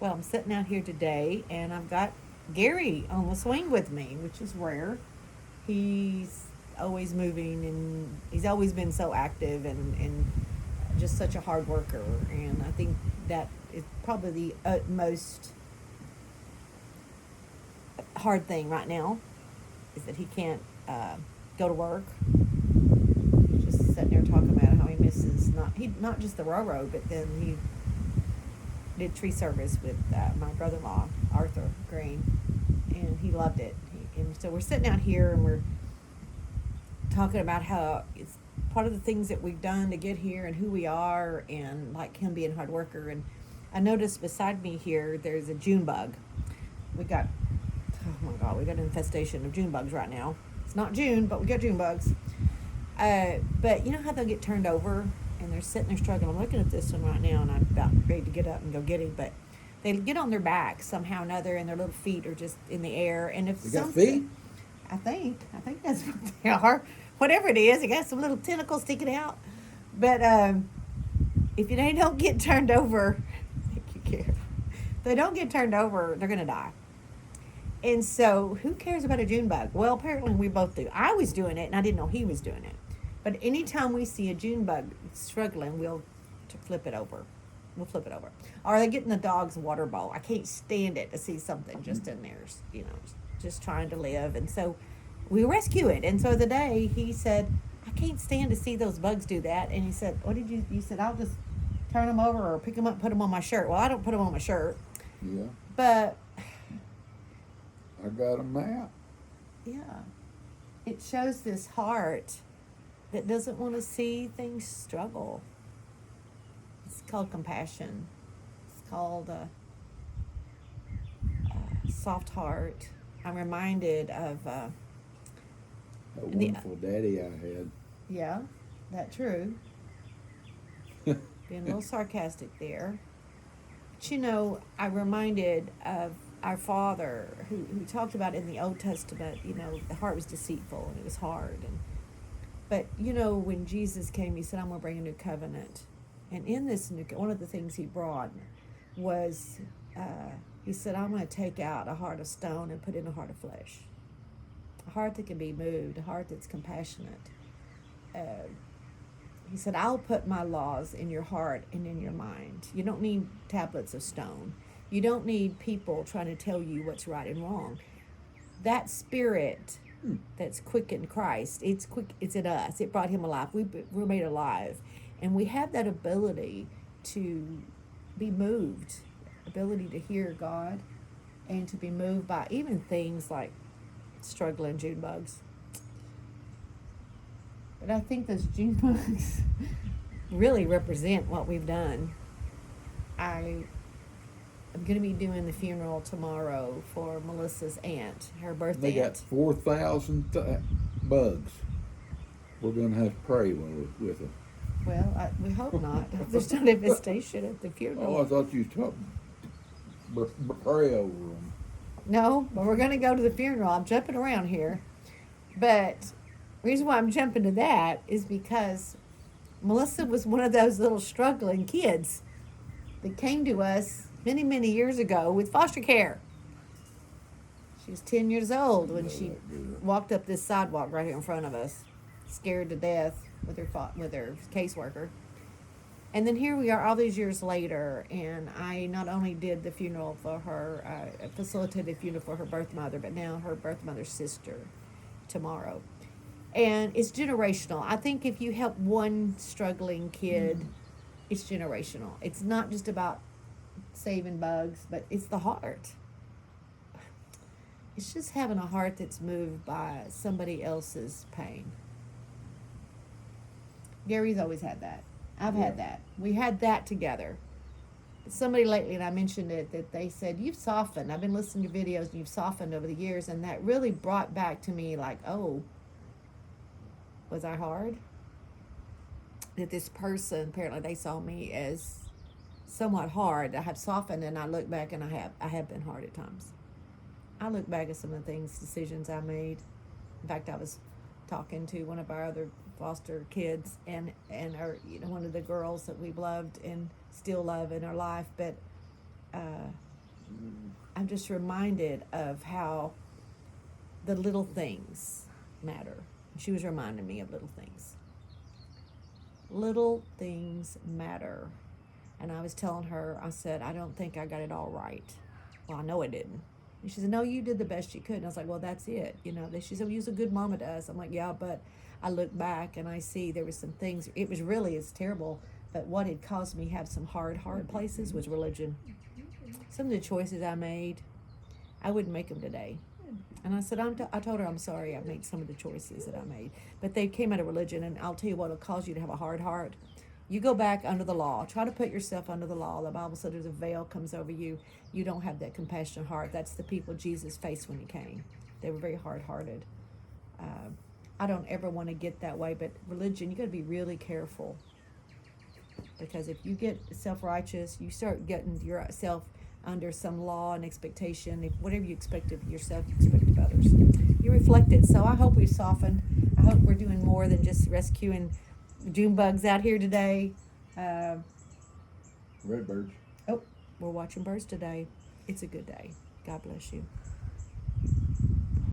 Well, I'm sitting out here today, and I've got Gary on the swing with me, which is rare. He's always moving, and he's always been so active and just such a hard worker. And I think that is probably the utmost hard thing right now is that he can't go to work. He's just sitting there talking about how he misses not just the railroad, but then he did tree service with my brother-in-law Arthur Green, and he loved it. And so we're sitting out here and we're talking about how it's part of the things that we've done to get here and who we are, and like him being a hard worker. And I noticed beside me here there's a June bug. We got oh my god, we got an infestation of June bugs right now. It's not June, but we got June bugs. But you know how they'll get turned over and they're sitting there struggling. I'm looking at this one right now and I'm about ready to get up and go get him, but they get on their back somehow or another, and their little feet are just in the air. And if They got feet? I think that's what they are. Whatever it is, they got some little tentacles sticking out. But if they don't get turned over, thank you, Karen. If they don't get turned over, they're gonna die. And so, who cares about a June bug? Well, apparently we both do. I was doing it, and I didn't know he was doing it. But anytime we see a June bug struggling, we'll flip it over. We'll flip it over. Or they get in the dog's water bowl. I can't stand it to see something just in there, just trying to live. And so we rescue it. And so the day he said, I can't stand to see those bugs do that. And he said, what did you? You said, I'll just turn them over or pick them up, put them on my shirt. Well, I don't put them on my shirt. Yeah. But I got a map. yeah, it shows this heart that doesn't want to see things struggle. It's called compassion. It's called soft heart. I'm reminded of That wonderful daddy I had. yeah, that true. Being a little sarcastic there. But I'm reminded of our Father who talked about in the Old Testament, the heart was deceitful and it was hard. But when Jesus came, he said, I'm going to bring a new covenant. And in this one of the things he brought was, he said, I'm going to take out a heart of stone and put in a heart of flesh. A heart that can be moved, a heart that's compassionate. He said, I'll put my laws in your heart and in your mind. You don't need tablets of stone. You don't need people trying to tell you what's right and wrong. That spirit that's quick in Christ, it's in us. It brought him alive. We're made alive. And we have that ability to be moved, ability to hear God, and to be moved by even things like struggling June bugs. But I think those June bugs really represent what we've done. I'm going to be doing the funeral tomorrow for Melissa's aunt, her birth They got aunt. 4,000 bugs. We're going to have to pray with them. Well, we hope not. There's not infestation at the funeral. Oh, I thought you was talking pray over them. No, but we're going to go to the funeral. I'm jumping around here. But the reason why I'm jumping to that is because Melissa was one of those little struggling kids that came to us many, many years ago with foster care. She was 10 years old when she walked up this sidewalk right here in front of us, scared to death with her caseworker. And then here we are all these years later, and I not only did the funeral for her, facilitated the funeral for her birth mother, but now her birth mother's sister tomorrow. And it's generational. I think if you help one struggling kid, it's generational. It's not just about saving bugs, but it's the heart. It's just having a heart that's moved by somebody else's pain. Gary's always had that. I've had that. We had that together. Somebody lately, and I mentioned it, that they said, you've softened. I've been listening to videos and you've softened over the years, and that really brought back to me like, oh, was I hard? That this person, apparently they saw me as somewhat hard. I have softened, and I look back and I have been hard at times. I look back at some of the decisions I made. In fact, I was talking to one of our other foster kids and our, one of the girls that we've loved and still love in our life, but I'm just reminded of how the little things matter. She was reminding me of little things. Little things matter. And I was telling her, I said, I don't think I got it all right. Well, I know I didn't. And she said, no, you did the best you could. And I was like, well, that's it. You know, she said, well, you was a good mama to us. I'm like, yeah, but I look back and I see there was some things, it was really, it's terrible, but what had caused me have some hard places was religion. Some of the choices I made, I wouldn't make them today. And I said, I told her, I'm sorry I made some of the choices that I made. But they came out of religion, and I'll tell you what will cause you to have a hard heart. You go back under the law. Try to put yourself under the law. The Bible said there's a veil comes over you. You don't have that compassionate heart. That's the people Jesus faced when he came. They were very hard-hearted. I don't ever want to get that way, but religion, you got to be really careful. Because if you get self-righteous, you start getting yourself under some law and expectation. If whatever you expect of yourself, you expect of others. You reflect it. So I hope we've softened. I hope we're doing more than just rescuing June bugs out here today. Redbirds. Oh, we're watching birds today. It's a good day. God bless you.